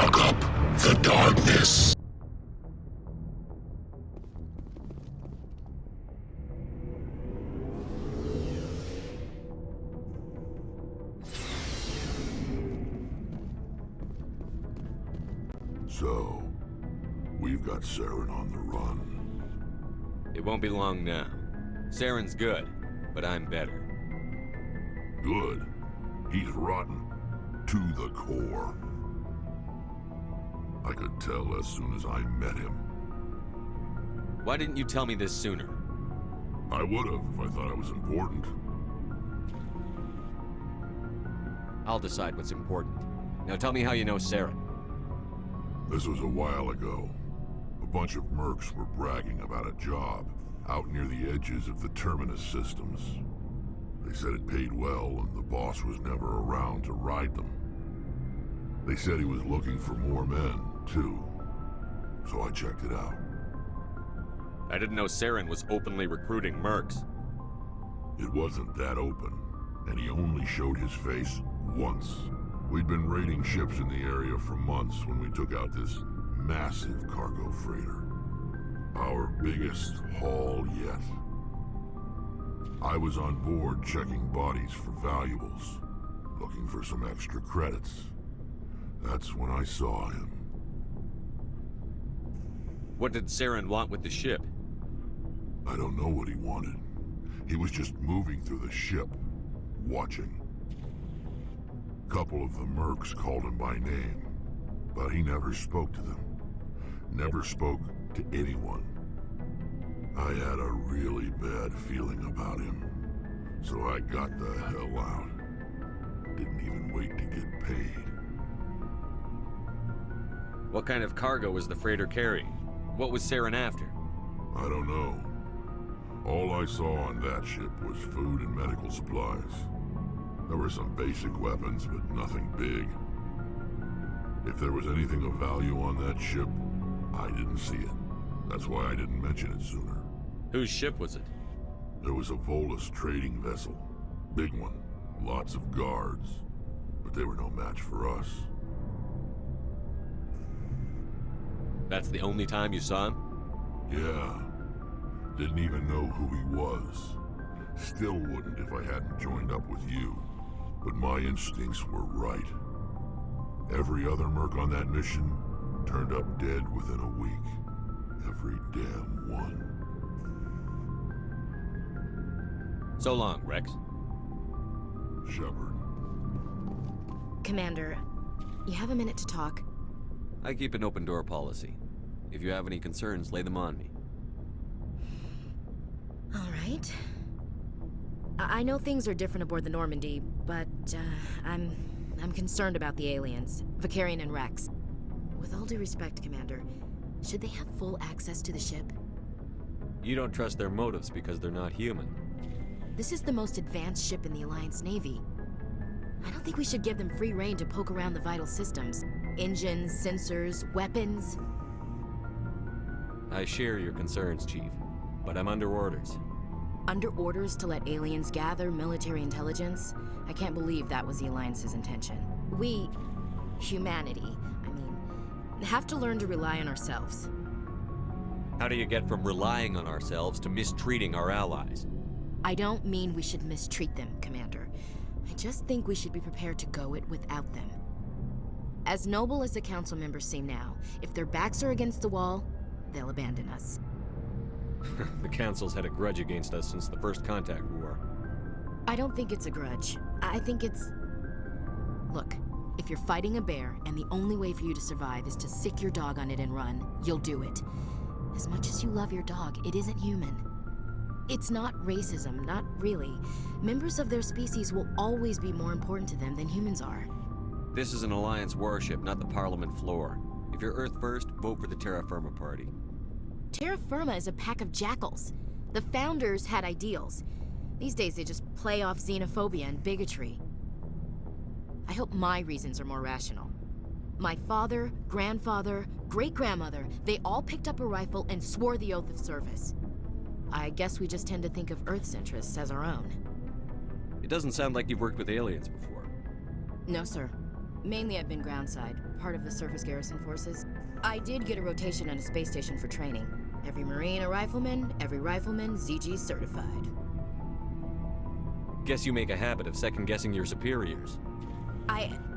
fuck up the darkness. So, we've got Saren on the run. It won't be long now. Saren's good, but I'm better. Good. He's rotten. To the core. I could tell as soon as I met him. Why didn't you tell me this sooner? I would've if I thought it was important. I'll decide what's important. Now tell me how you know Saren. This was a while ago. A bunch of mercs were bragging about a job out near the edges of the Terminus systems. They said it paid well and the boss was never around to ride them. They said he was looking for more men, too. So I checked it out. I didn't know Saren was openly recruiting mercs. It wasn't that open, and he only showed his face once. We'd been raiding ships in the area for months when we took out this massive cargo freighter. Our biggest haul yet. I was on board checking bodies for valuables, looking for some extra credits. That's when I saw him. What did Saren want with the ship? I don't know what he wanted. He was just moving through the ship, watching. Couple of the mercs called him by name, but he never spoke to them. Never spoke to anyone. I had a really bad feeling about him, so I got the hell out. Didn't even wait to get paid. What kind of cargo was the freighter carrying? What was Saren after? I don't know. All I saw on that ship was food and medical supplies. There were some basic weapons, but nothing big. If there was anything of value on that ship, I didn't see it. That's why I didn't mention it sooner. Whose ship was it? There was a Volus trading vessel. Big one. Lots of guards. But they were no match for us. That's the only time you saw him? Yeah. Didn't even know who he was. Still wouldn't if I hadn't joined up with you. But my instincts were right. Every other merc on that mission turned up dead within a week. Every damn one. So long, Rex. Shepard. Commander, you have a minute to talk? I keep an open door policy. If you have any concerns, lay them on me. All right. I know things are different aboard the Normandy, but I'm concerned about the aliens, Vicarian and Rex. With all due respect, Commander, should they have full access to the ship? You don't trust their motives because they're not human. This is the most advanced ship in the Alliance Navy. I don't think we should give them free rein to poke around the vital systems. Engines, sensors, weapons. I share your concerns, Chief, but I'm under orders. Under orders to let aliens gather military intelligence? I can't believe that was the Alliance's intention. We, humanity, have to learn to rely on ourselves. How do you get from relying on ourselves to mistreating our allies? I don't mean we should mistreat them, Commander. I just think we should be prepared to go it without them. As noble as the Council members seem now, if their backs are against the wall, they'll abandon us. The Council's had a grudge against us since the First Contact War. I don't think it's a grudge. I think it's... Look, if you're fighting a bear and the only way for you to survive is to sick your dog on it and run, you'll do it. As much as you love your dog, it isn't human. It's not racism, not really. Members of their species will always be more important to them than humans are. This is an Alliance warship, not the Parliament floor. If you're Earth first, vote for the Terra Firma Party. Terra Firma is a pack of jackals. The founders had ideals. These days they just play off xenophobia and bigotry. I hope my reasons are more rational. My father, grandfather, great-grandmother, they all picked up a rifle and swore the oath of service. I guess we just tend to think of Earth's interests as our own. It doesn't sound like you've worked with aliens before. No, sir. Mainly I've been groundside, part of the surface garrison forces. I did get a rotation on a space station for training. Every Marine a rifleman, every rifleman ZG certified. Guess you make a habit of second-guessing your superiors.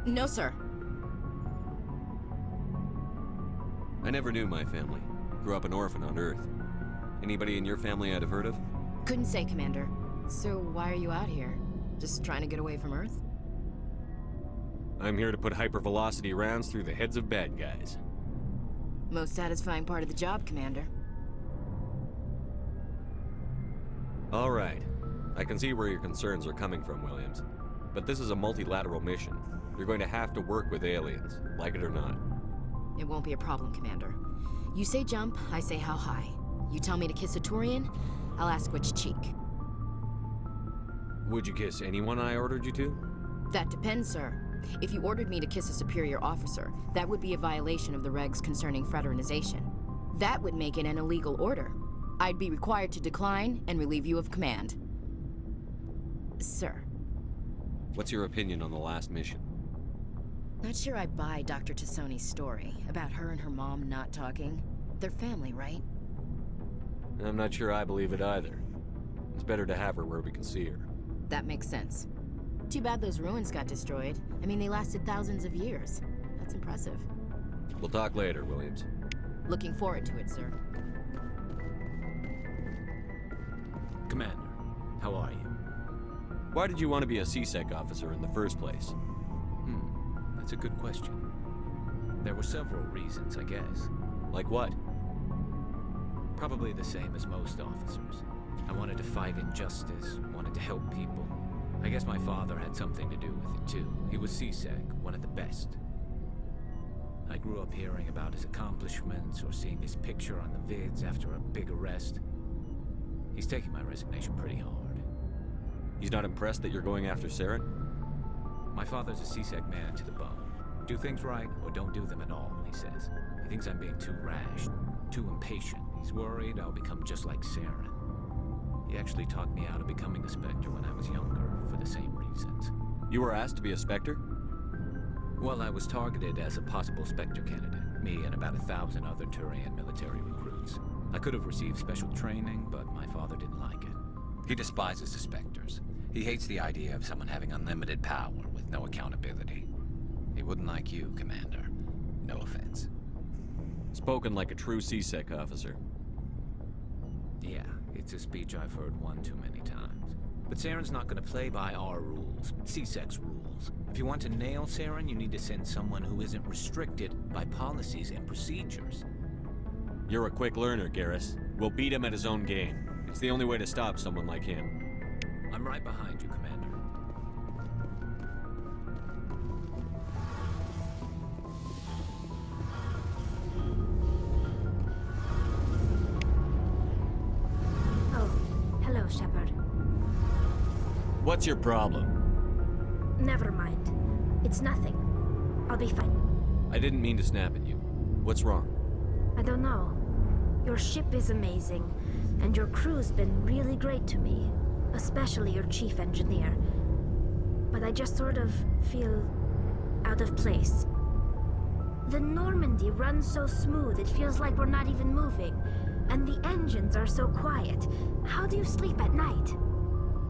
No, sir. I never knew my family. Grew up an orphan on Earth. Anybody in your family I'd have heard of? Couldn't say, Commander. So why are you out here? Just trying to get away from Earth? I'm here to put hypervelocity rounds through the heads of bad guys. Most satisfying part of the job, Commander. All right. I can see where your concerns are coming from, Williams. But this is a multilateral mission. You're going to have to work with aliens, like it or not. It won't be a problem, Commander. You say jump, I say how high. You tell me to kiss a Turian, I'll ask which cheek. Would you kiss anyone I ordered you to? That depends, sir. If you ordered me to kiss a superior officer, that would be a violation of the regs concerning fraternization. That would make it an illegal order. I'd be required to decline and relieve you of command. Sir. What's your opinion on the last mission? Not sure I buy Dr. Tassoni's story about her and her mom not talking. They're family, right? I'm not sure I believe it either. It's better to have her where we can see her. That makes sense. Too bad those ruins got destroyed. I mean, they lasted thousands of years. That's impressive. We'll talk later, Williams. Looking forward to it, sir. Commander, how are you? Why did you want to be a CSEC officer in the first place? That's a good question. There were several reasons, I guess. Like what? Probably the same as most officers. I wanted to fight injustice, wanted to help people. I guess my father had something to do with it too. He was CSEC, one of the best. I grew up hearing about his accomplishments or seeing his picture on the vids after a big arrest. He's taking my resignation pretty hard. He's not impressed that you're going after Saren? My father's a CSEC man to the bone. Do things right or don't do them at all, he says. He thinks I'm being too rash, too impatient. He's worried I'll become just like Saren. He actually talked me out of becoming a Spectre when I was younger, for the same reasons. You were asked to be a Spectre? Well, I was targeted as a possible Spectre candidate, me and about 1,000 other Turian military recruits. I could have received special training, but my father didn't like it. He despises the Spectres. He hates the idea of someone having unlimited power with no accountability. He wouldn't like you, Commander. No offense. Spoken like a true CSEC officer. Yeah, it's a speech I've heard one too many times. But Saren's not going to play by our rules, CSEC's rules. If you want to nail Saren, you need to send someone who isn't restricted by policies and procedures. You're a quick learner, Garrus. We'll beat him at his own game. It's the only way to stop someone like him. I'm right behind you, Commander. Oh, hello, Shepard. What's your problem? Never mind. It's nothing. I'll be fine. I didn't mean to snap at you. What's wrong? I don't know. Your ship is amazing, and your crew's been really great to me. Especially your chief engineer. But I just sort of feel out of place. The Normandy runs so smooth it feels like we're not even moving. And the engines are so quiet. How do you sleep at night?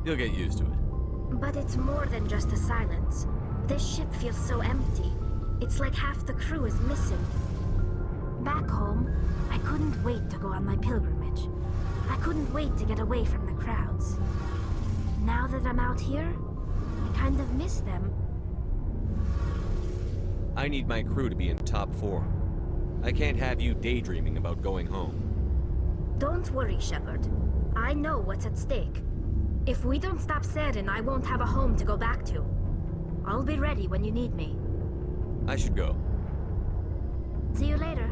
You'll get used to it. But it's more than just the silence. This ship feels so empty. It's like half the crew is missing. Back home, I couldn't wait to go on my pilgrimage. I couldn't wait to get away from the crowds. Now that I'm out here, I kind of miss them. I need my crew to be in top form. I can't have you daydreaming about going home. Don't worry, Shepard. I know what's at stake. If we don't stop Saren, I won't have a home to go back to. I'll be ready when you need me. I should go. See you later.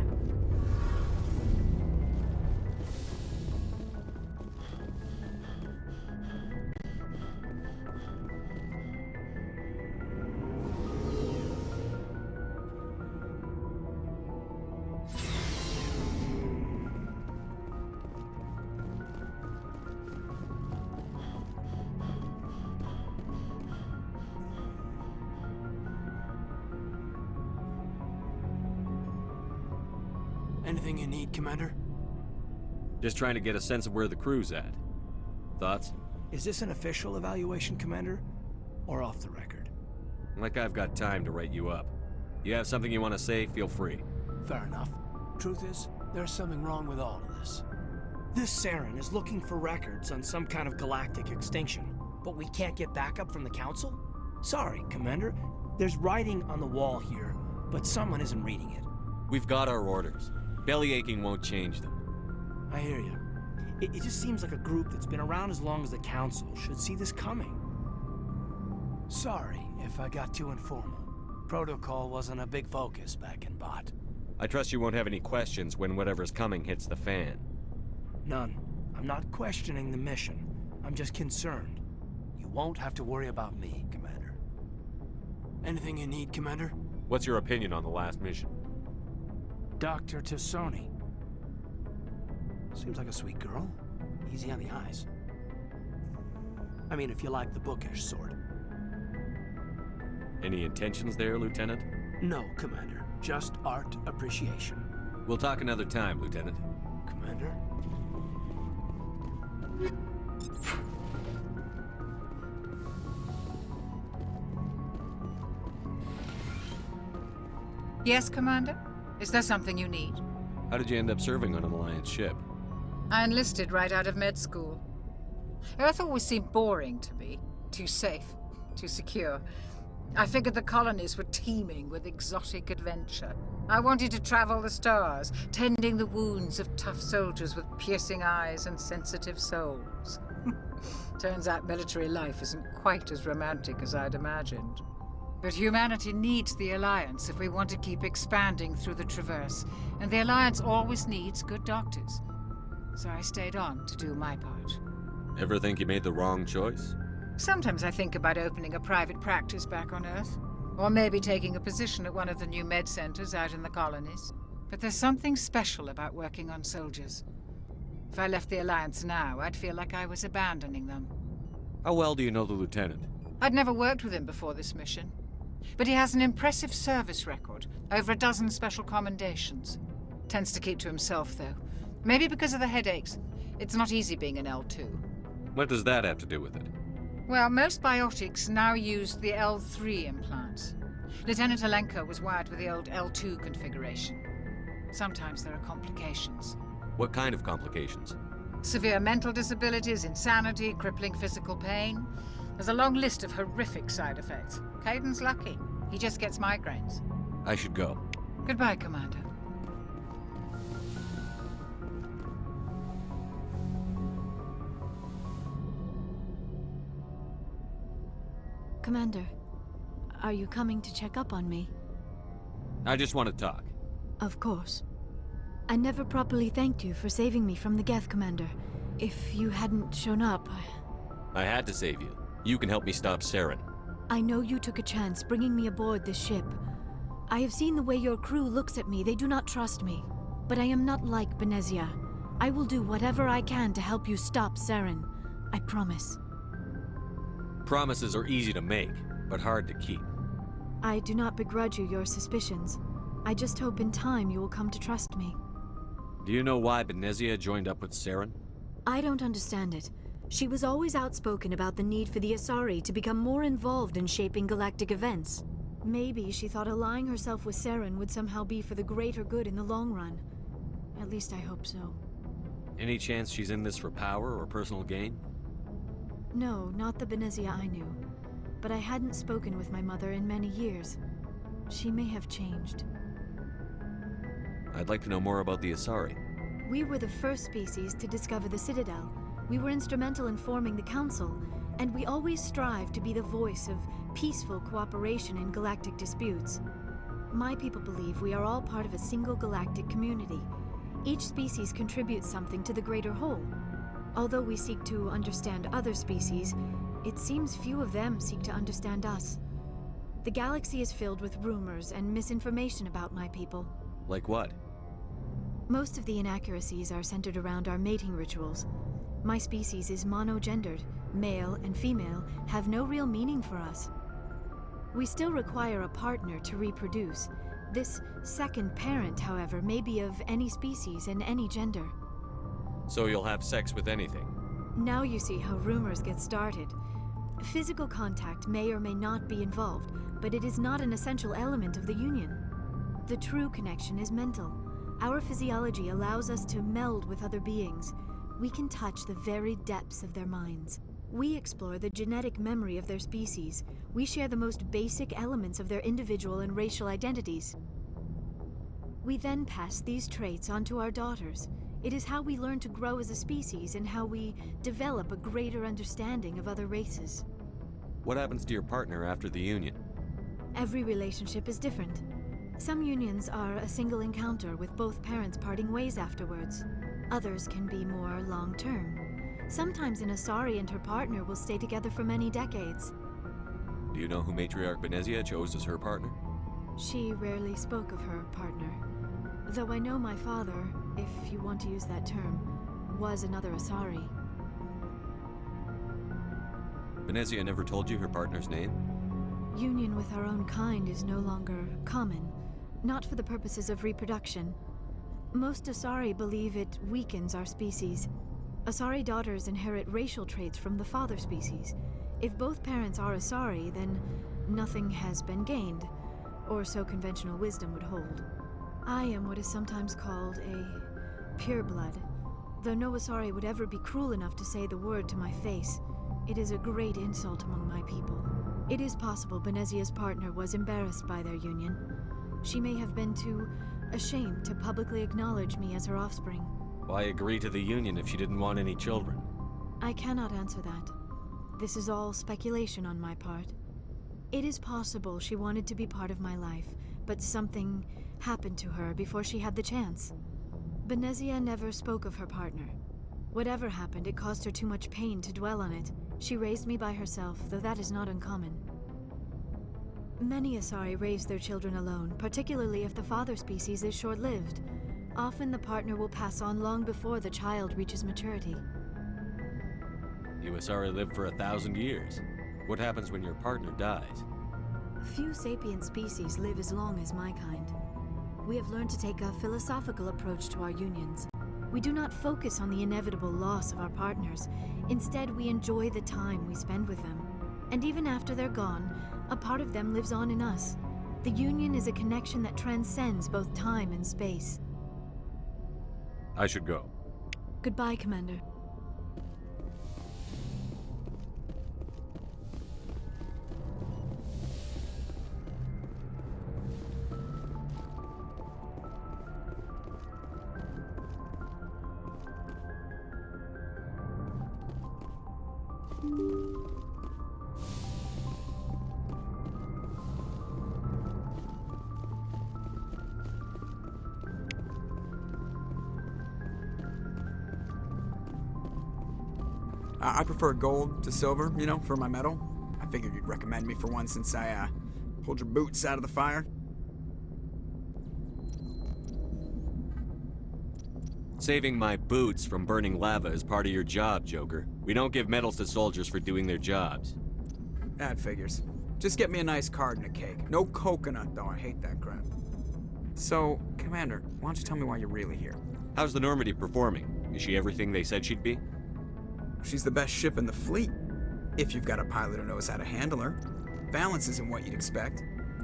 Anything you need, Commander? Just trying to get a sense of where the crew's at. Thoughts? Is this an official evaluation, Commander? Or off the record? Like I've got time to write you up. You have something you want to say, feel free. Fair enough. Truth is, there's something wrong with all of this. This Saren is looking for records on some kind of galactic extinction, but we can't get backup from the Council? Sorry, Commander. There's writing on the wall here, but someone isn't reading it. We've got our orders. Belly aching won't change them. I hear you. It just seems like a group that's been around as long as the Council should see this coming. Sorry if I got too informal. Protocol wasn't a big focus back in Bot. I trust you won't have any questions when whatever's coming hits the fan. None. I'm not questioning the mission. I'm just concerned. You won't have to worry about me, Commander. Anything you need, Commander? What's your opinion on the last mission? Dr. Tassoni. Seems like a sweet girl. Easy on the eyes. I mean, if you like the bookish sort. Any intentions there, Lieutenant? No, Commander. Just art appreciation. We'll talk another time, Lieutenant. Commander? Yes, Commander? Is there something you need? How did you end up serving on an Alliance ship? I enlisted right out of med school. Earth always seemed boring to me. Too safe, too secure. I figured the colonies were teeming with exotic adventure. I wanted to travel the stars, tending the wounds of tough soldiers with piercing eyes and sensitive souls. Turns out military life isn't quite as romantic as I'd imagined. But humanity needs the Alliance if we want to keep expanding through the Traverse, and the Alliance always needs good doctors. So I stayed on to do my part. Ever think you made the wrong choice? Sometimes I think about opening a private practice back on Earth, or maybe taking a position at one of the new med centers out in the colonies. But there's something special about working on soldiers. If I left the Alliance now, I'd feel like I was abandoning them. How well do you know the Lieutenant? I'd never worked with him before this mission. But he has an impressive service record, over a dozen special commendations. Tends to keep to himself, though. Maybe because of the headaches. It's not easy being an L2. What does that have to do with it? Well, most biotics now use the L3 implants. Lieutenant Alenko was wired with the old L2 configuration. Sometimes there are complications. What kind of complications? Severe mental disabilities, insanity, crippling physical pain. There's a long list of horrific side effects. Caden's lucky. He just gets migraines. I should go. Goodbye, Commander. Commander, are you coming to check up on me? I just want to talk. Of course. I never properly thanked you for saving me from the Geth, Commander. If you hadn't shown up, I had to save you. You can help me stop Saren. I know you took a chance bringing me aboard this ship. I have seen the way your crew looks at me. They do not trust me. But I am not like Benezia. I will do whatever I can to help you stop Saren. I promise. Promises are easy to make, but hard to keep. I do not begrudge you your suspicions. I just hope in time you will come to trust me. Do you know why Benezia joined up with Saren? I don't understand it. She was always outspoken about the need for the Asari to become more involved in shaping galactic events. Maybe she thought allying herself with Saren would somehow be for the greater good in the long run. At least I hope so. Any chance she's in this for power or personal gain? No, not the Benezia I knew. But I hadn't spoken with my mother in many years. She may have changed. I'd like to know more about the Asari. We were the first species to discover the Citadel. We were instrumental in forming the Council, and we always strive to be the voice of peaceful cooperation in galactic disputes. My people believe we are all part of a single galactic community. Each species contributes something to the greater whole. Although we seek to understand other species, it seems few of them seek to understand us. The galaxy is filled with rumors and misinformation about my people. Like what? Most of the inaccuracies are centered around our mating rituals. My species is monogendered. Male and female have no real meaning for us. We still require a partner to reproduce, This second parent, however, may be of any species and any gender. So you'll have sex with anything? Now you see how rumors get started. Physical contact may or may not be involved, but it is not an essential element of the union. The true connection is mental. Our physiology allows us to meld with other beings. We can touch the very depths of their minds. We explore the genetic memory of their species. We share the most basic elements of their individual and racial identities. We then pass these traits on to our daughters. It is how we learn to grow as a species and how we develop a greater understanding of other races. What happens to your partner after the union? Every relationship is different. Some unions are a single encounter with both parents parting ways afterwards. Others can be more long-term. Sometimes an Asari and her partner will stay together for many decades. Do you know who Matriarch Benezia chose as her partner? She rarely spoke of her partner. Though I know my father, if you want to use that term, was another Asari. Benezia never told you her partner's name? Union with our own kind is no longer common, not for the purposes of reproduction. Most Asari believe it weakens our species. Asari daughters inherit racial traits from the father species. If both parents are Asari, then nothing has been gained, or so conventional wisdom would hold. I am what is sometimes called a pureblood, though no Asari would ever be cruel enough to say the word to my face. It is a great insult among my people. It is possible Benezia's partner was embarrassed by their union. She may have been too ashamed to publicly acknowledge me as her offspring. Why agree to the union if she didn't want any children? I cannot answer that. This is all speculation on my part. It is possible she wanted to be part of my life, but something happened to her before she had the chance. Benezia never spoke of her partner. Whatever happened, it caused her too much pain to dwell on it. She raised me by herself, though that is not uncommon. Many Asari raise their children alone, particularly if the father species is short-lived. Often the partner will pass on long before the child reaches maturity. You Asari live for 1,000 years. What happens when your partner dies? Few sapient species live as long as my kind. We have learned to take a philosophical approach to our unions. We do not focus on the inevitable loss of our partners. Instead, we enjoy the time we spend with them. And even after they're gone, a part of them lives on in us. The union is a connection that transcends both time and space. I should go. Goodbye, Commander. I prefer gold to silver, you know, for my medal. I figured you'd recommend me for one since I, pulled your boots out of the fire. Saving my boots from burning lava is part of your job, Joker. We don't give medals to soldiers for doing their jobs. That figures. Just get me a nice card and a cake. No coconut, though. I hate that crap. So, Commander, why don't you tell me why you're really here? How's the Normandy performing? Is she everything they said she'd be? She's the best ship in the fleet, if you've got a pilot who knows how to handle her. Balance isn't what you'd expect.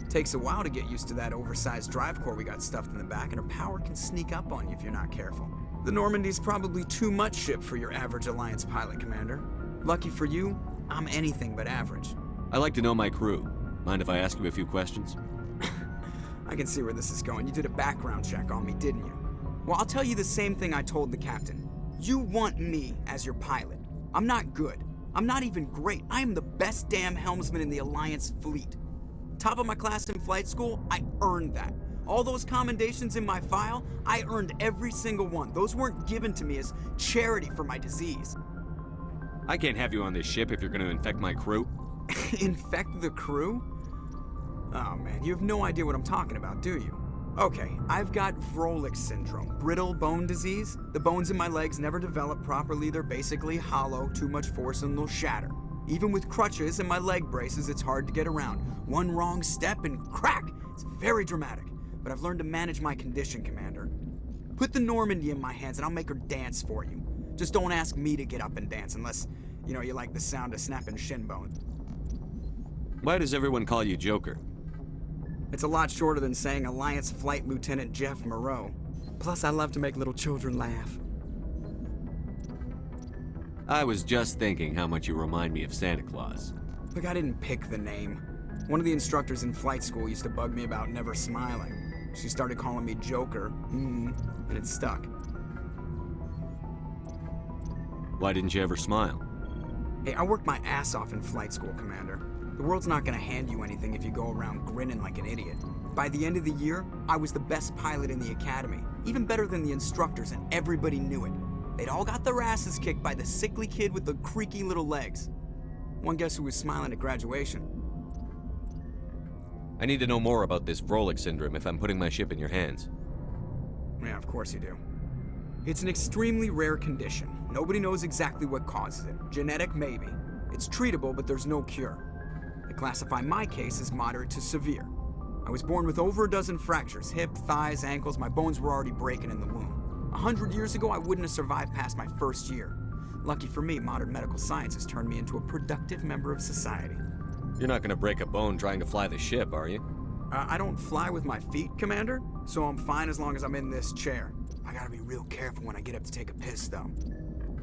Takes a while to get used to that oversized drive core we got stuffed in the back, and her power can sneak up on you if you're not careful. The Normandy's probably too much ship for your average Alliance pilot, Commander. Lucky for you, I'm anything but average. I like to know my crew. Mind if I ask you a few questions? I can see where this is going. You did a background check on me, didn't you? Well, I'll tell you the same thing I told the captain. You want me as your pilot. I'm not good. I'm not even great. I am the best damn helmsman in the Alliance fleet. Top of my class in flight school, I earned that. All those commendations in my file, I earned every single one. Those weren't given to me as charity for my disease. I can't have you on this ship if you're going to infect my crew. Infect the crew? Oh man, you have no idea what I'm talking about, do you? Okay, I've got Vrolik syndrome, brittle bone disease. The bones in my legs never develop properly. They're basically hollow, too much force and they'll shatter. Even with crutches and my leg braces, it's hard to get around. One wrong step and crack! It's very dramatic. but I've learned to manage my condition, Commander. Put the Normandy in my hands and I'll make her dance for you. Just don't ask me to get up and dance unless, you like the sound of snapping shin bone. Why does everyone call you Joker? It's a lot shorter than saying Alliance Flight Lieutenant Jeff Moreau. Plus, I love to make little children laugh. I was just thinking how much you remind me of Santa Claus. Look, I didn't pick the name. One of the instructors in flight school used to bug me about never smiling. She started calling me Joker, and it stuck. Why didn't you ever smile? Hey, I worked my ass off in flight school, Commander. The world's not gonna hand you anything if you go around grinning like an idiot. By the end of the year, I was the best pilot in the academy, even better than the instructors, and everybody knew it. They'd all got their asses kicked by the sickly kid with the creaky little legs. One guess who was smiling at graduation? I need to know more about this Vrolik syndrome if I'm putting my ship in your hands. Yeah, of course you do. It's an extremely rare condition. Nobody knows exactly what causes it. Genetic, maybe. It's treatable, but there's no cure. They classify my case as moderate to severe. I was born with over a dozen fractures, hip, thighs, ankles. My bones were already breaking in the womb. 100 years ago, I wouldn't have survived past my first year. Lucky for me, modern medical science has turned me into a productive member of society. You're not gonna break a bone trying to fly the ship, are you? I don't fly with my feet, Commander, so I'm fine as long as I'm in this chair. I gotta be real careful when I get up to take a piss, though.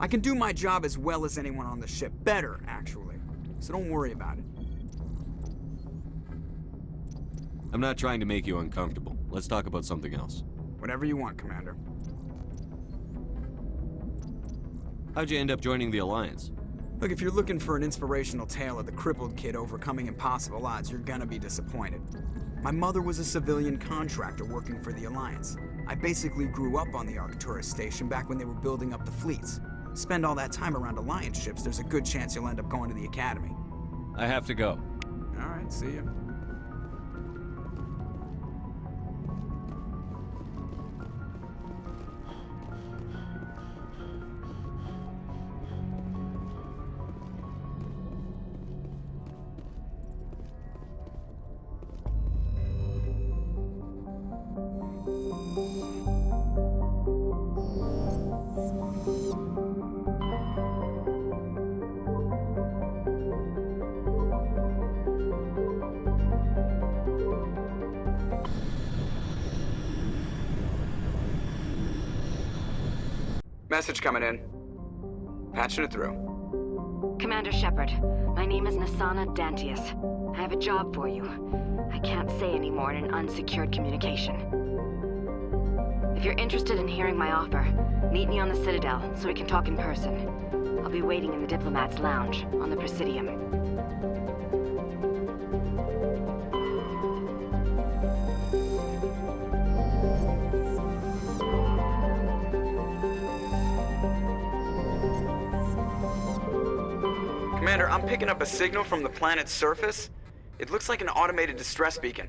I can do my job as well as anyone on the ship. Better, actually. So don't worry about it. I'm not trying to make you uncomfortable. Let's talk about something else. Whatever you want, Commander. How'd you end up joining the Alliance? Look, if you're looking for an inspirational tale of the crippled kid overcoming impossible odds, you're gonna be disappointed. My mother was a civilian contractor working for the Alliance. I basically grew up on the Arcturus station back when they were building up the fleets. Spend all that time around Alliance ships, there's a good chance you'll end up going to the Academy. I have to go. All right, see ya. Message coming in. Patching it through. Commander Shepard, my name is Nasana Dantius. I have a job for you. I can't say any more in an unsecured communication. If you're interested in hearing my offer, meet me on the Citadel so we can talk in person. I'll be waiting in the Diplomat's Lounge on the Presidium. Commander, I'm picking up a signal from the planet's surface. It looks like an automated distress beacon.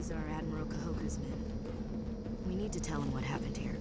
These are Admiral Kahoku's men. We need to tell him what happened here.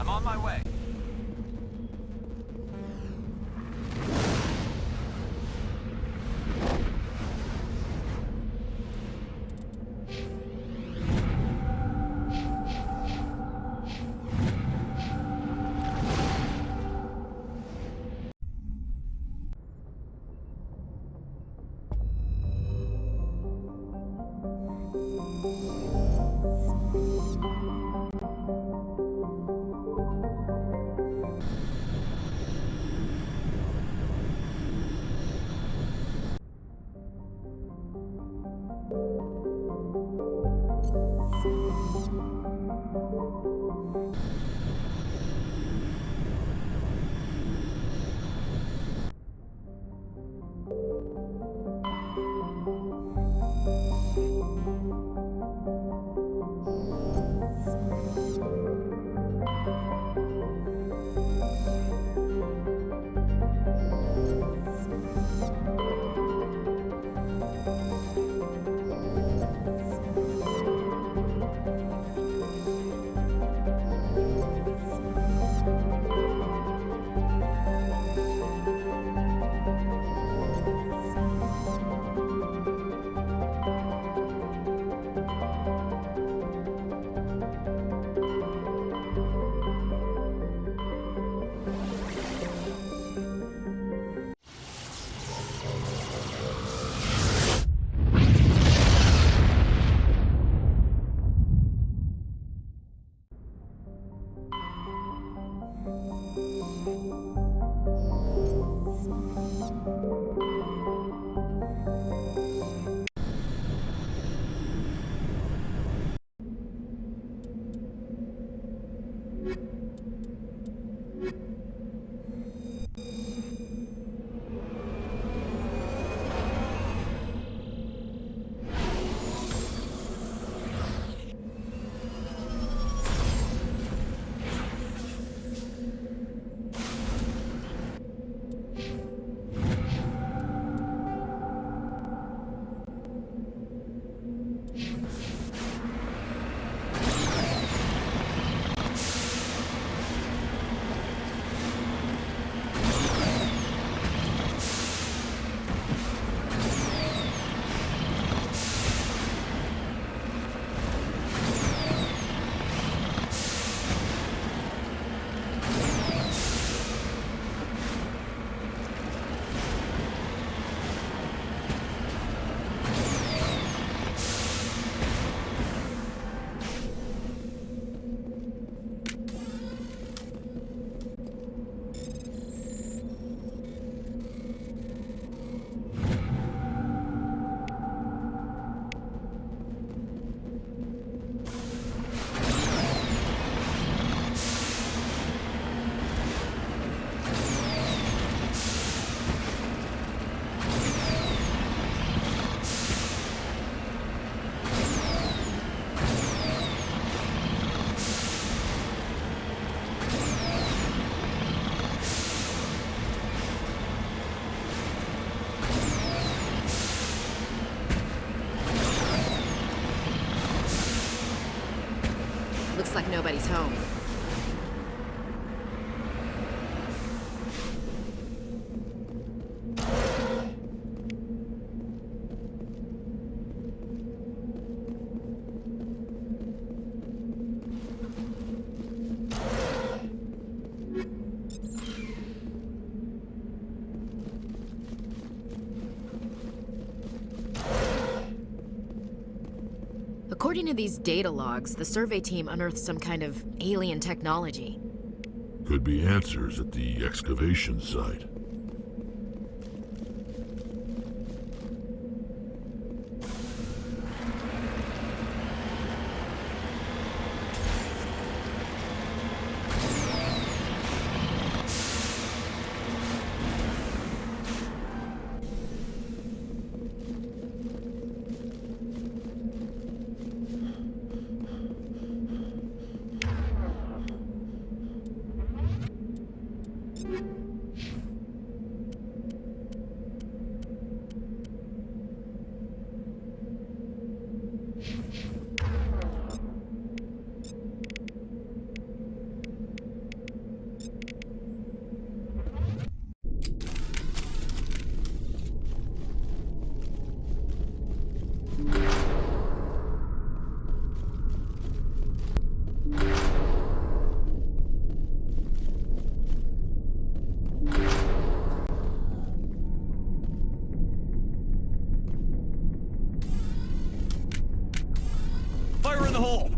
On my way. Looks like nobody's home. According to these data logs, the survey team unearthed some kind of alien technology. Could be answers at the excavation site. Fire in the hole!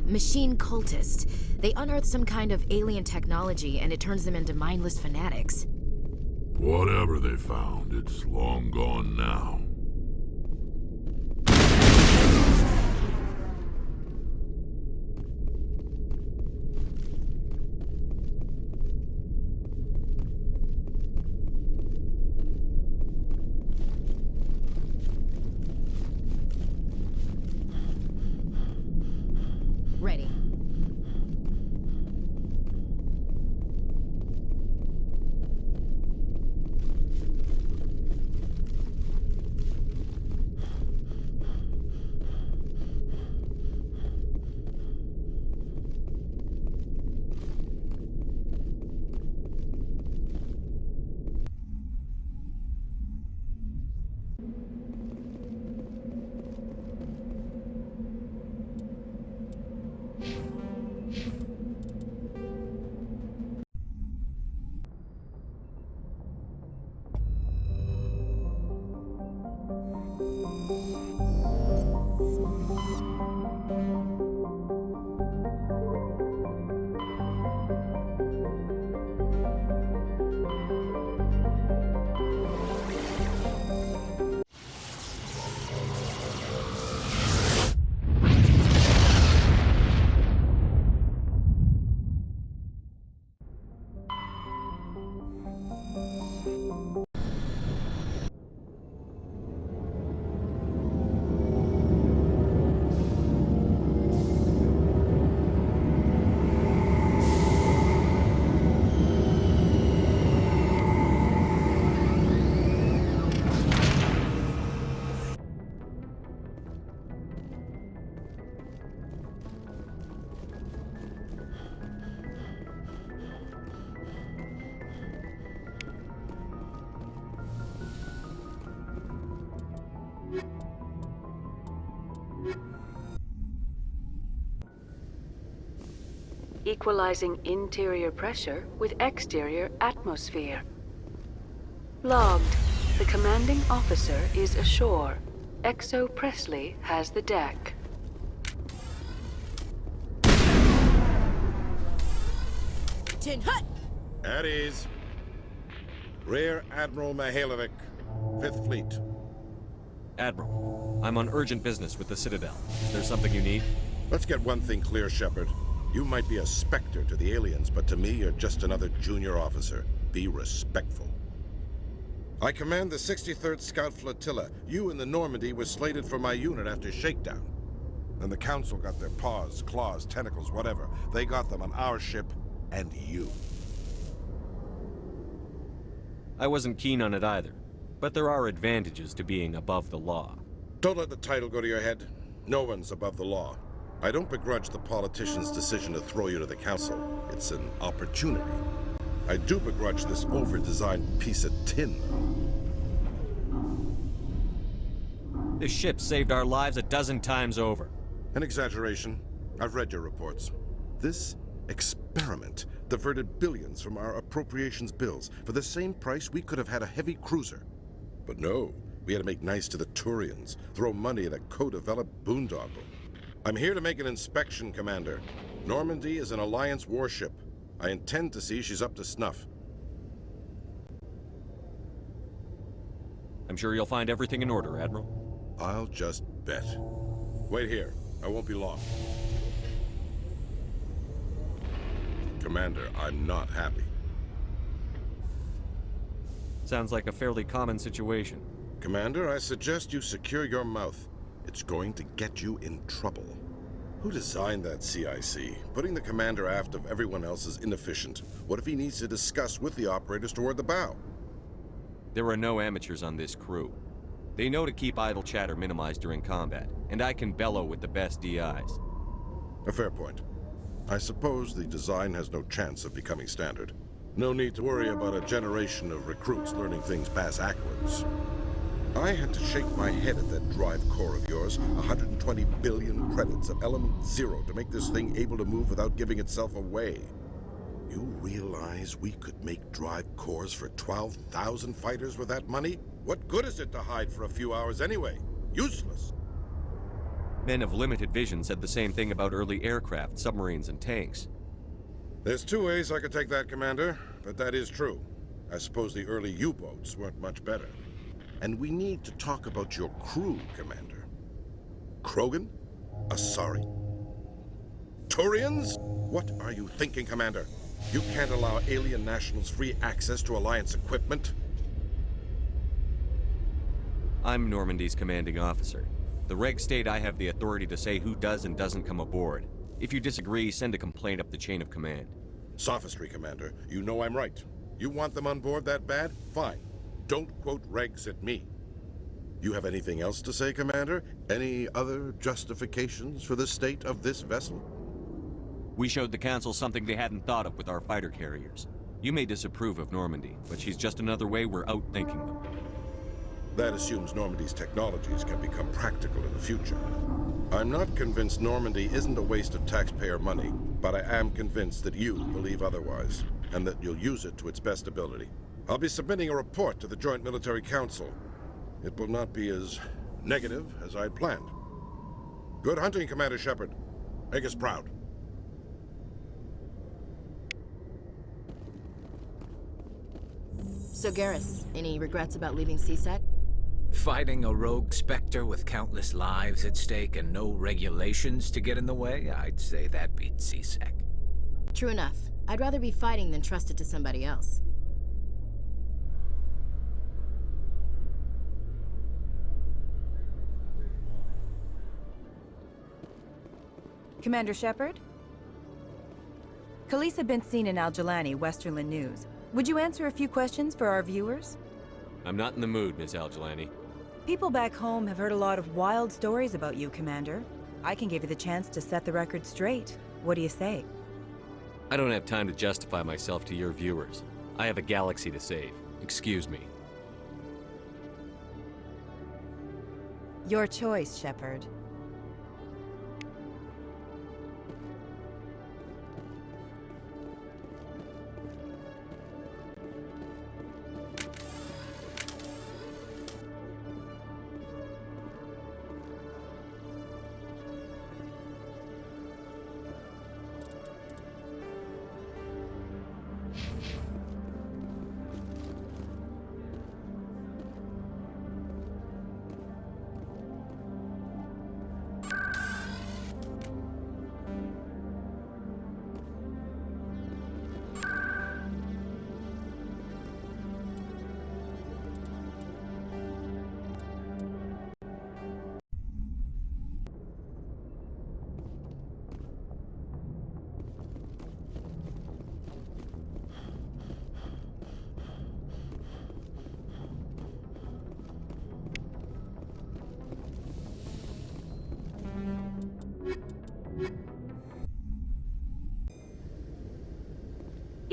Machine cultists. They unearth some kind of alien technology and it turns them into mindless fanatics. Whatever they found, it's long gone now. Ready. Equalizing interior pressure with exterior atmosphere. Logged. The commanding officer is ashore. Exo Presley has the deck. Tin Hut! At ease. Rear Admiral Mihailovic, 5th Fleet. Admiral, I'm on urgent business with the Citadel. Is there something you need? Let's get one thing clear, Shepard. You might be a specter to the aliens, but to me, you're just another junior officer. Be respectful. I command the 63rd Scout Flotilla. You and the Normandy were slated for my unit after shakedown. Then the Council got their paws, claws, tentacles, whatever. They got them on our ship, and you. I wasn't keen on it either, but there are advantages to being above the law. Don't let the title go to your head. No one's above the law. I don't begrudge the politician's decision to throw you to the Council. It's an opportunity. I do begrudge this over-designed piece of tin, though. This ship saved our lives a dozen times over. An exaggeration. I've read your reports. This experiment diverted billions from our appropriations bills. For the same price, we could have had a heavy cruiser. But no, we had to make nice to the Turians, throw money at a co-developed boondoggle. I'm here to make an inspection, Commander. Normandy is an Alliance warship. I intend to see she's up to snuff. I'm sure you'll find everything in order, Admiral. I'll just bet. Wait here. I won't be long. Commander, I'm not happy. Sounds like a fairly common situation. Commander, I suggest you secure your mouth. It's going to get you in trouble. Who designed that CIC? Putting the commander aft of everyone else is inefficient. What if he needs to discuss with the operators toward the bow? There are no amateurs on this crew. They know to keep idle chatter minimized during combat, and I can bellow with the best DIs. A fair point. I suppose the design has no chance of becoming standard. No need to worry about a generation of recruits learning things bass-ackwards. I had to shake my head at that drive core of yours. 120 billion credits of element 0 to make this thing able to move without giving itself away. You realize we could make drive cores for 12,000 fighters with that money? What good is it to hide for a few hours anyway? Useless. Men of limited vision said the same thing about early aircraft, submarines, and tanks. There's two ways I could take that, Commander, but that is true. I suppose the early U-boats weren't much better. And we need to talk about your crew, Commander. Krogan? Asari? Turians? What are you thinking, Commander? You can't allow alien nationals free access to Alliance equipment? I'm Normandy's commanding officer. The regs state I have the authority to say who does and doesn't come aboard. If you disagree, send a complaint up the chain of command. Sophistry, Commander. You know I'm right. You want them on board that bad? Fine. Don't quote regs at me. You have anything else to say, Commander? Any other justifications for the state of this vessel? We showed the Council something they hadn't thought of with our fighter carriers. You may disapprove of Normandy, but she's just another way we're outthinking them. That assumes Normandy's technologies can become practical in the future. I'm not convinced Normandy isn't a waste of taxpayer money, but I am convinced that you believe otherwise, and that you'll use it to its best ability. I'll be submitting a report to the Joint Military Council. It will not be as negative as I'd planned. Good hunting, Commander Shepard. Make us proud. So, Garrus, any regrets about leaving CSEC? Fighting a rogue Spectre with countless lives at stake and no regulations to get in the way? I'd say that beats CSEC. True enough. I'd rather be fighting than trust it to somebody else. Commander Shepard? Khaleesa been seen in Al-Jalani, Westerland News. Would you answer a few questions for our viewers? I'm not in the mood, Miss Al-Jalani. People back home have heard a lot of wild stories about you, Commander. I can give you the chance to set the record straight. What do you say? I don't have time to justify myself to your viewers. I have a galaxy to save. Excuse me. Your choice, Shepard.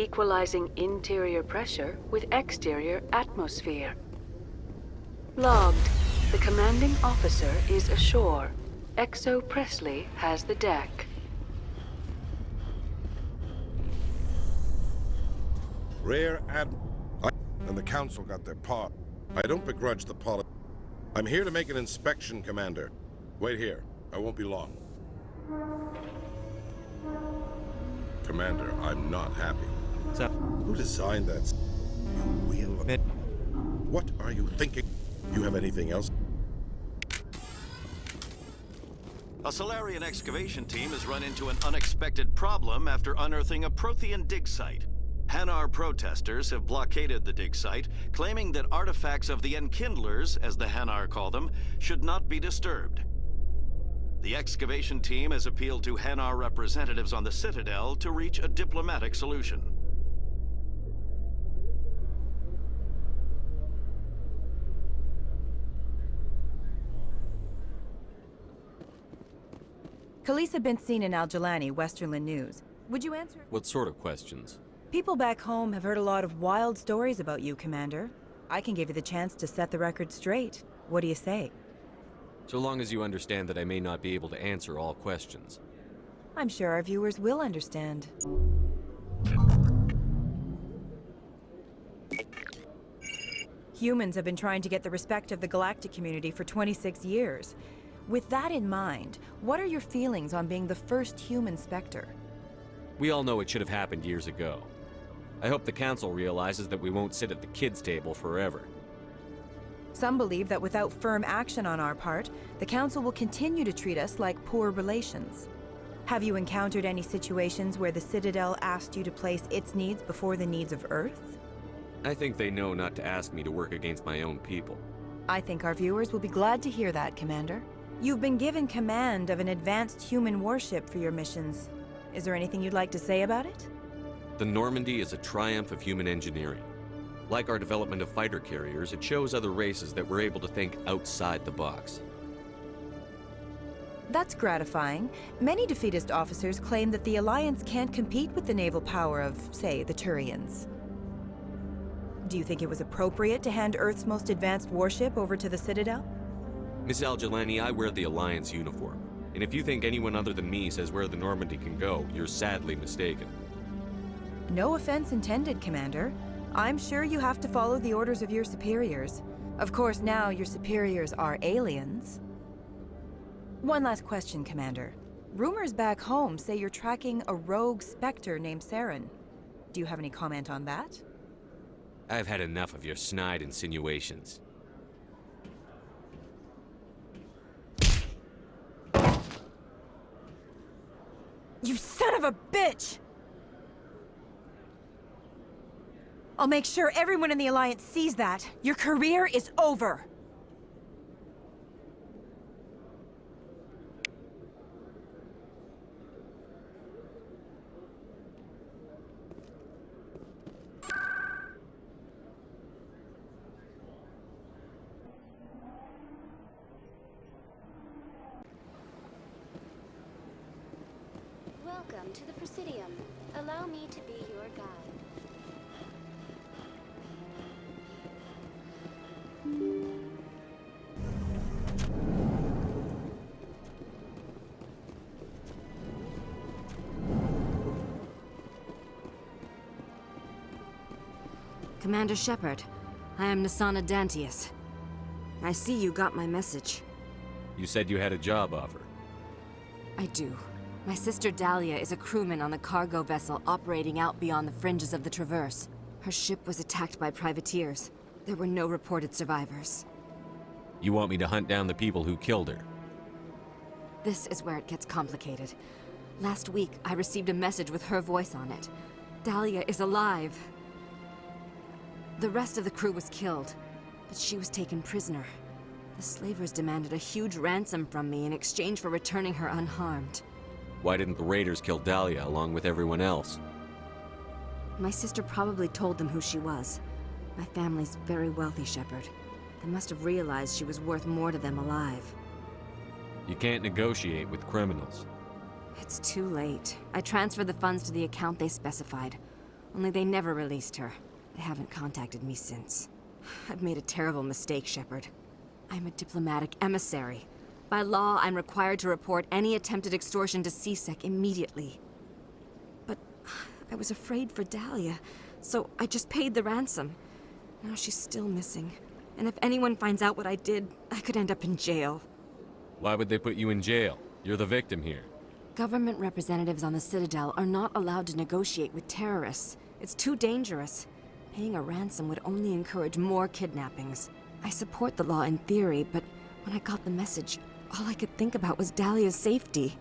equalizing interior pressure with exterior atmosphere. Logged. The commanding officer is ashore. Exo Presley has the deck. Rear Admiral. And the Council got their paw. I don't begrudge the policy. I'm here to make an inspection, Commander. Wait here. I won't be long. Commander, I'm not happy. So, who designed that? You will. What are you thinking? You have anything else? A Solarian excavation team has run into an unexpected problem after unearthing a Prothean dig site. Hanar protesters have blockaded the dig site, claiming that artifacts of the Enkindlers, as the Hanar call them, should not be disturbed. The excavation team has appealed to Hanar representatives on the Citadel to reach a diplomatic solution. Khaleesa been seen in Al-Jalani, Westerland News. Would you answer? what sort of questions? People back home have heard a lot of wild stories about you, Commander. I can give you the chance to set the record straight. What do you say? So long as you understand that I may not be able to answer all questions. I'm sure our viewers will understand. Humans have been trying to get the respect of the galactic community for 26 years. With that in mind, what are your feelings on being the first human Spectre? We all know it should have happened years ago. I hope the Council realizes that we won't sit at the kids' table forever. Some believe that without firm action on our part, the Council will continue to treat us like poor relations. Have you encountered any situations where the Citadel asked you to place its needs before the needs of Earth? I think they know not to ask me to work against my own people. I think our viewers will be glad to hear that, Commander. You've been given command of an advanced human warship for your missions. Is there anything you'd like to say about it? The Normandy is a triumph of human engineering. Like our development of fighter carriers, it shows other races that we're able to think outside the box. That's gratifying. Many defeatist officers claim that the Alliance can't compete with the naval power of, say, the Turians. Do you think it was appropriate to hand Earth's most advanced warship over to the Citadel? Miss Al-Jalani, I wear the Alliance uniform. And if you think anyone other than me says where the Normandy can go, you're sadly mistaken. No offense intended, Commander. I'm sure you have to follow the orders of your superiors. Of course, now your superiors are aliens. One last question, Commander. Rumors back home say you're tracking a rogue Spectre named Saren. Do you have any comment on that? I've had enough of your snide insinuations. You son of a bitch! I'll make sure everyone in the Alliance sees that. Your career is over. Welcome to the Presidium. Allow me to be your guide. Commander Shepard, I am Nasana Dantius. I see you got my message. You said you had a job offer. I do. My sister Dahlia is a crewman on the cargo vessel operating out beyond the fringes of the Traverse. Her ship was attacked by privateers. There were no reported survivors. You want me to hunt down the people who killed her? This is where it gets complicated. Last week, I received a message with her voice on it. Dahlia is alive. The rest of the crew was killed, but she was taken prisoner. The slavers demanded a huge ransom from me in exchange for returning her unharmed. Why didn't the raiders kill Dahlia along with everyone else? My sister probably told them who she was. My family's very wealthy, Shepard. They must have realized she was worth more to them alive. You can't negotiate with criminals. It's too late. I transferred the funds to the account they specified. Only they never released her. They haven't contacted me since. I've made a terrible mistake, Shepard. I'm a diplomatic emissary. By law, I'm required to report any attempted extortion to CSEC immediately. But I was afraid for Dahlia, so I just paid the ransom. Now she's still missing. And if anyone finds out what I did, I could end up in jail. Why would they put you in jail? You're the victim here. Government representatives on the Citadel are not allowed to negotiate with terrorists. It's too dangerous. Paying a ransom would only encourage more kidnappings. I support the law in theory, but when I got the message, all I could think about was Dahlia's safety.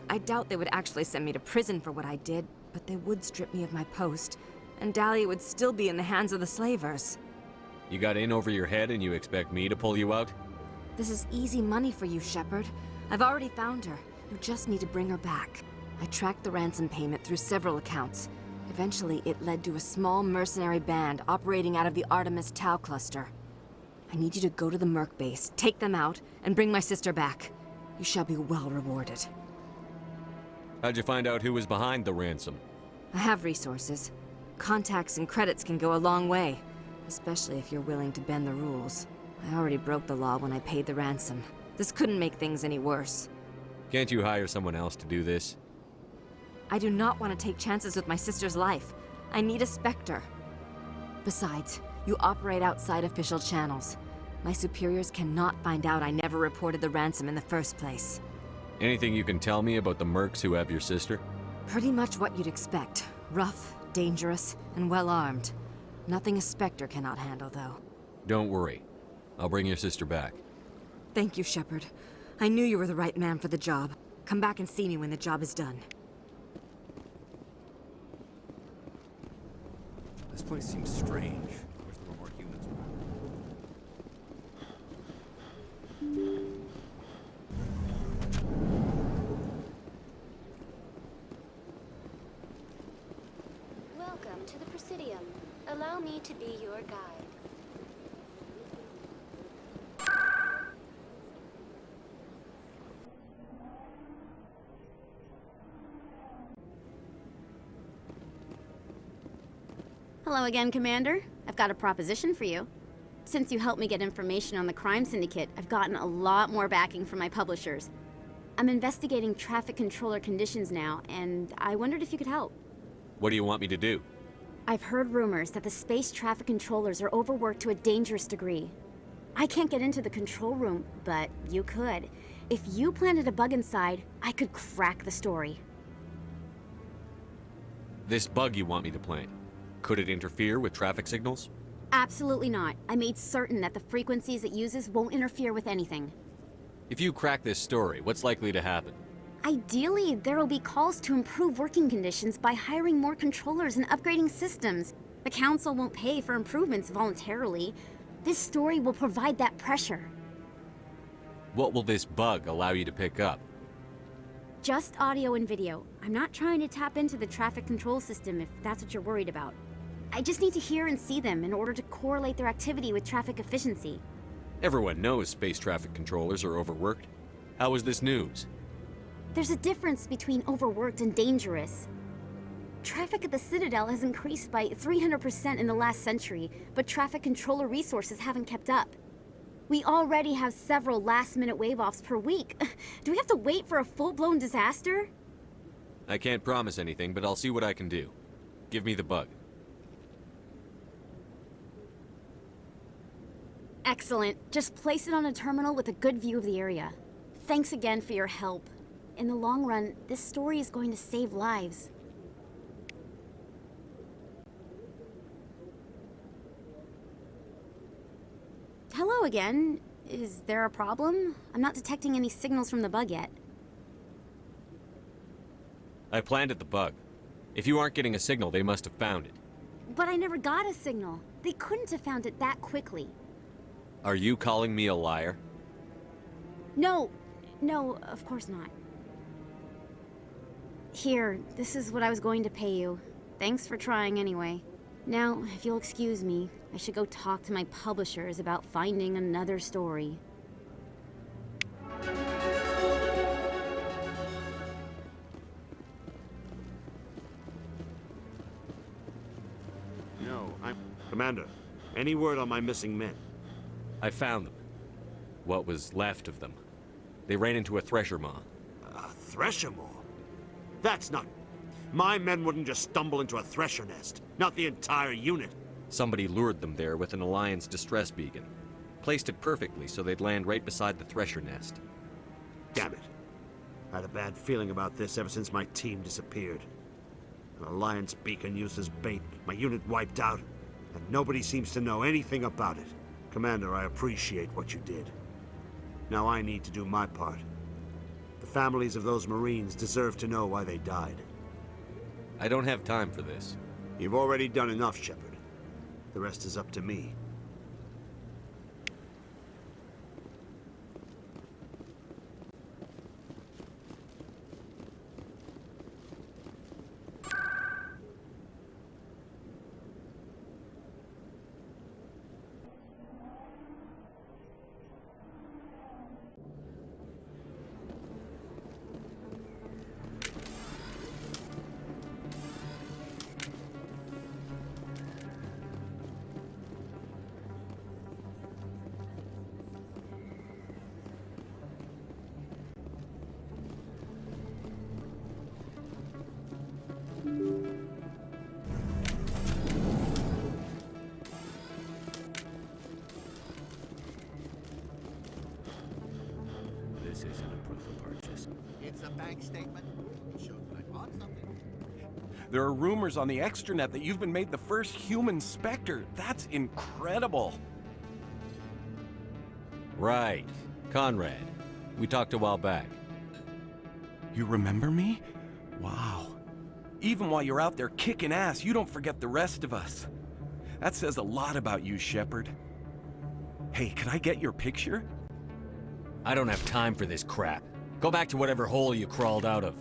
I doubt they would actually send me to prison for what I did, but they would strip me of my post, and Dahlia would still be in the hands of the slavers. You got in over your head and you expect me to pull you out? This is easy money for you, Shepard. I've already found her. You just need to bring her back. I tracked the ransom payment through several accounts. Eventually, it led to a small mercenary band operating out of the Artemis Tau cluster. I need you to go to the Merc base, take them out, and bring my sister back. You shall be well rewarded. How'd you find out who was behind the ransom? I have resources. Contacts and credits can go a long way, especially if you're willing to bend the rules. I already broke the law when I paid the ransom. This couldn't make things any worse. Can't you hire someone else to do this? I do not want to take chances with my sister's life. I need a Spectre. Besides, you operate outside official channels. My superiors cannot find out I never reported the ransom in the first place. Anything you can tell me about the mercs who have your sister? Pretty much what you'd expect. Rough, dangerous, and well-armed. Nothing a Spectre cannot handle, though. Don't worry. I'll bring your sister back. Thank you, Shepard. I knew you were the right man for the job. Come back and see me when the job is done. This place seems strange. Wish there were more humans Welcome to the Presidium. Allow me to be your guide. Hello again, Commander. I've got a proposition for you. Since you helped me get information on the crime syndicate, I've gotten a lot more backing from my publishers. I'm investigating traffic controller conditions now, and I wondered if you could help. What do you want me to do? I've heard rumors that the space traffic controllers are overworked to a dangerous degree. I can't get into the control room, but you could. If you planted a bug inside, I could crack the story. This bug you want me to plant, could it interfere with traffic signals? Absolutely not. I made certain that the frequencies it uses won't interfere with anything. If you crack this story, what's likely to happen? Ideally, there will be calls to improve working conditions by hiring more controllers and upgrading systems. The Council won't pay for improvements voluntarily. This story will provide that pressure. What will this bug allow you to pick up? Just audio and video. I'm not trying to tap into the traffic control system if that's what you're worried about. I just need to hear and see them in order to correlate their activity with traffic efficiency. Everyone knows space traffic controllers are overworked. How is this news? There's a difference between overworked and dangerous. Traffic at the Citadel has increased by 300% in the last century, but traffic controller resources haven't kept up. We already have several last-minute wave-offs per week. Do we have to wait for a full-blown disaster? I can't promise anything, but I'll see what I can do. Give me the bug. Excellent. Just place it on a terminal with a good view of the area. Thanks again for your help. In the long run, this story is going to save lives. Hello again. Is there a problem? I'm not detecting any signals from the bug yet. I planted the bug. If you aren't getting a signal, they must have found it. But I never got a signal. They couldn't have found it that quickly. Are you calling me a liar? No, of course not. Here, this is what I was going to pay you. Thanks for trying anyway. Now, if you'll excuse me, I should go talk to my publishers about finding another story. Commander, any word on my missing men? I found them. What was left of them. They ran into a thresher maw. A thresher maw? That's not... My men wouldn't just stumble into a thresher nest. Not the entire unit. Somebody lured them there with an Alliance distress beacon. Placed it perfectly so they'd land right beside the thresher nest. Damn it. I had a bad feeling about this ever since my team disappeared. An Alliance beacon used as bait, my unit wiped out, and nobody seems to know anything about it. Commander, I appreciate what you did. Now I need to do my part. The families of those Marines deserve to know why they died. I don't have time for this. You've already done enough, Shepard. The rest is up to me. This isn't a proof of purchase. It's a bank statement. It shows that I bought something. There are rumors on the extranet that you've been made the first human Spectre. That's incredible. Right. Conrad. We talked a while back. You remember me? Wow. Even while you're out there kicking ass, you don't forget the rest of us. That says a lot about you, Shepard. Hey, can I get your picture? I don't have time for this crap. Go back to whatever hole you crawled out of.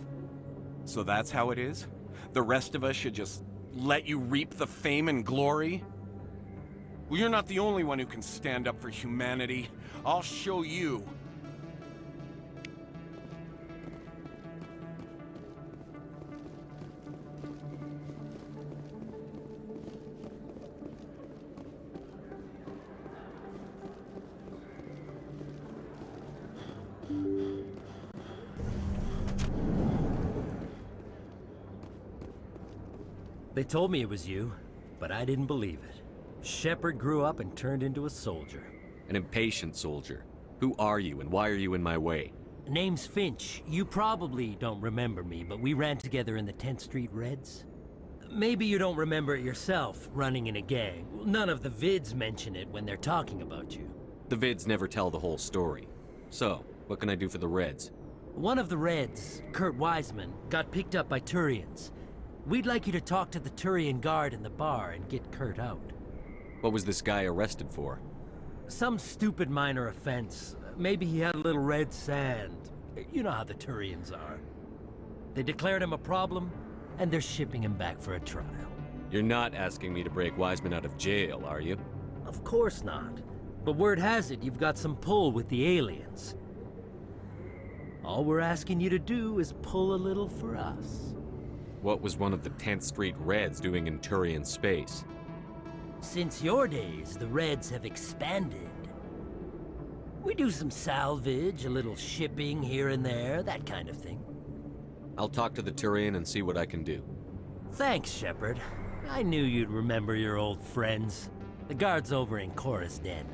So that's how it is? The rest of us should just let you reap the fame and glory? Well, you're not the only one who can stand up for humanity. I'll show you. They told me it was you, but I didn't believe it. Shepard grew up and turned into a soldier. An impatient soldier. Who are you and why are you in my way? Name's Finch. You probably don't remember me, but we ran together in the 10th Street Reds. Maybe you don't remember it yourself, running in a gang. None of the vids mention it when they're talking about you. The vids never tell the whole story. So, what can I do for the Reds? One of the Reds, Kurt Wiseman, got picked up by Turians. We'd like you to talk to the Turian guard in the bar and get Kurt out. What was this guy arrested for? Some stupid minor offense. Maybe he had a little red sand. You know how the Turians are. They declared him a problem, and they're shipping him back for a trial. You're not asking me to break Wiseman out of jail, are you? Of course not. But word has it you've got some pull with the aliens. All we're asking you to do is pull a little for us. What was one of the 10th Street Reds doing in Turian space? Since your days, the Reds have expanded. We do some salvage, a little shipping here and there, that kind of thing. I'll talk to the Turian and see what I can do. Thanks, Shepard. I knew you'd remember your old friends. The guard's over in Cora's Den.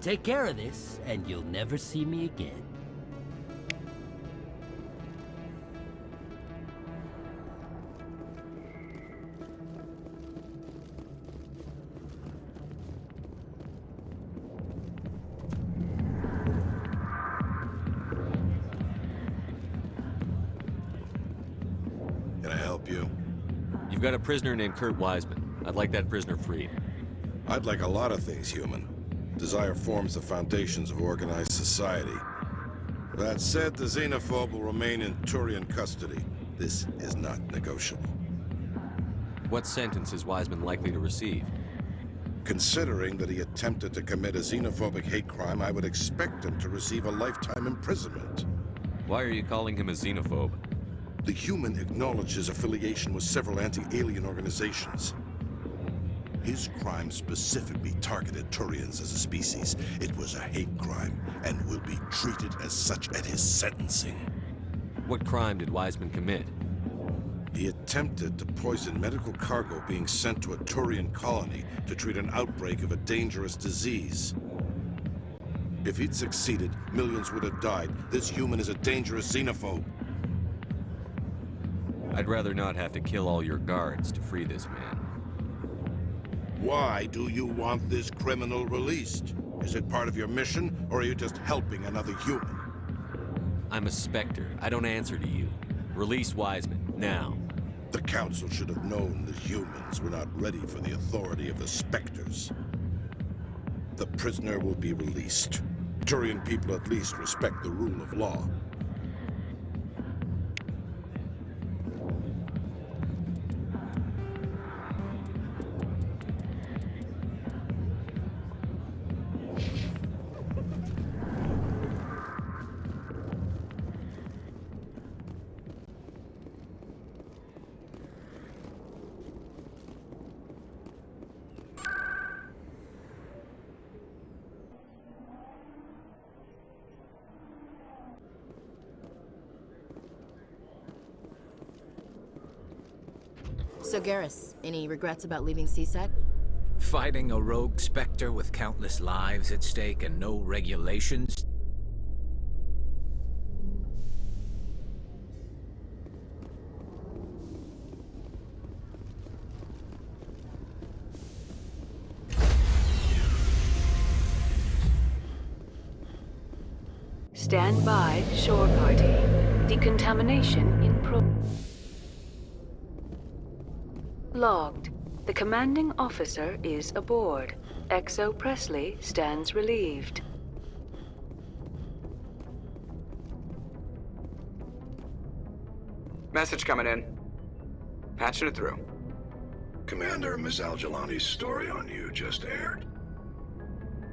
Take care of this, and you'll never see me again. You've got a prisoner named Kurt Wiseman. I'd like that prisoner freed. I'd like a lot of things, human. Desire forms the foundations of organized society. That said, the xenophobe will remain in Turian custody. This is not negotiable. What sentence is Wiseman likely to receive? Considering that he attempted to commit a xenophobic hate crime, I would expect him to receive a lifetime imprisonment. Why are you calling him a xenophobe? The human acknowledges affiliation with several anti-alien organizations. His crime specifically targeted Turians as a species. It was a hate crime, and will be treated as such at his sentencing. What crime did Wiseman commit? He attempted to poison medical cargo being sent to a Turian colony to treat an outbreak of a dangerous disease. If he'd succeeded, millions would have died. This human is a dangerous xenophobe. I'd rather not have to kill all your guards to free this man. Why do you want this criminal released? Is it part of your mission, or are you just helping another human? I'm a Spectre. I don't answer to you. Release Wiseman, now. The Council should have known the humans were not ready for the authority of the Spectres. The prisoner will be released. Turian people at least respect the rule of law. So Garrus, any regrets about leaving CSEC? Fighting a rogue Spectre with countless lives at stake and no regulations? Stand by, shore party. Decontamination in Logged. The commanding officer is aboard. XO Presley stands relieved. Message coming in. Patching it through. Commander, Ms. Al-Jalani's story on you just aired.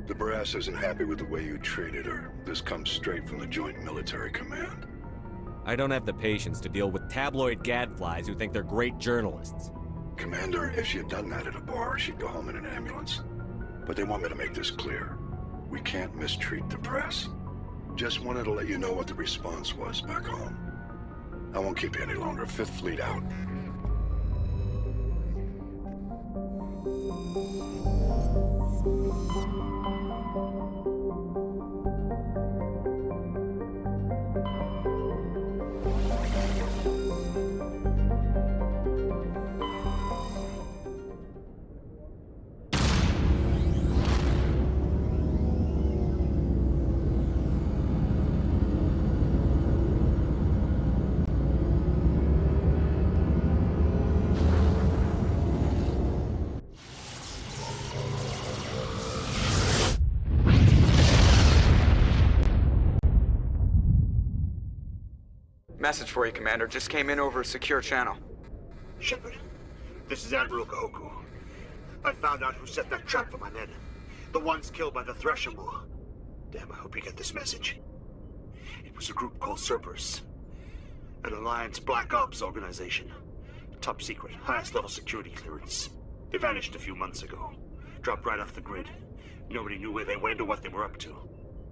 The brass isn't happy with the way you treated her. This comes straight from the Joint Military Command. I don't have the patience to deal with tabloid gadflies who think they're great journalists. Commander, if she had done that at a bar, she'd go home in an ambulance. But they want me to make this clear. We can't mistreat the press. Just wanted to let you know what the response was back home. I won't keep you any longer. Fifth Fleet out. Message for you, Commander. Just came in over a secure channel. Shepard, this is Admiral Kahoku. I found out who set that trap for my men. The ones killed by the Thresher Maw. Damn, I hope you get this message. It was a group called Cerberus. An Alliance Black Ops organization. Top secret, highest level security clearance. They vanished a few months ago. Dropped right off the grid. Nobody knew where they went or what they were up to.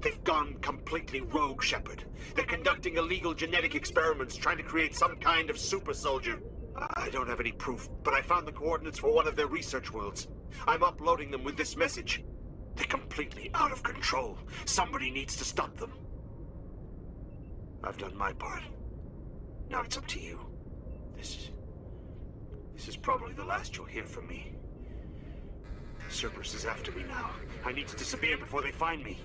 They've gone completely rogue, Shepard. They're conducting illegal genetic experiments, trying to create some kind of super soldier. I don't have any proof, but I found the coordinates for one of their research worlds. I'm uploading them with this message. They're completely out of control. Somebody needs to stop them. I've done my part. Now it's up to you. This is probably the last you'll hear from me. Cerberus is after me now. I need to disappear before they find me.